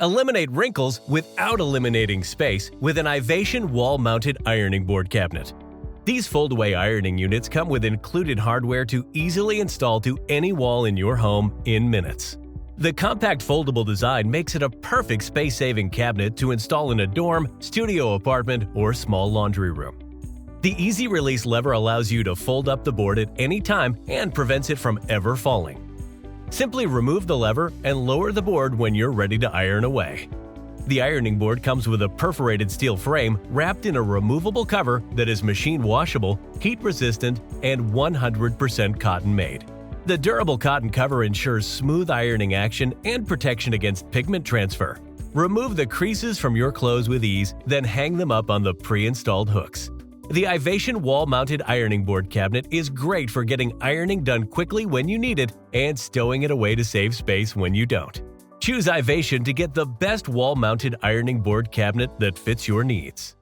Eliminate wrinkles without eliminating space with an Ivation wall-mounted ironing board cabinet. These fold-away ironing units come with included hardware to easily install to any wall in your home in minutes. The compact foldable design makes it a perfect space-saving cabinet to install in a dorm, studio apartment, or small laundry room. The easy release lever allows you to fold up the board at any time and prevents it from ever falling. Simply remove the lever and lower the board when you're ready to iron away. The ironing board comes with a perforated steel frame wrapped in a removable cover that is machine washable, heat resistant, and 100% cotton made. The durable cotton cover ensures smooth ironing action and protection against pigment transfer. Remove the creases from your clothes with ease, then hang them up on the pre-installed hooks. The Ivation wall-mounted ironing board cabinet is great for getting ironing done quickly when you need it and stowing it away to save space when you don't. Choose Ivation to get the best wall-mounted ironing board cabinet that fits your needs.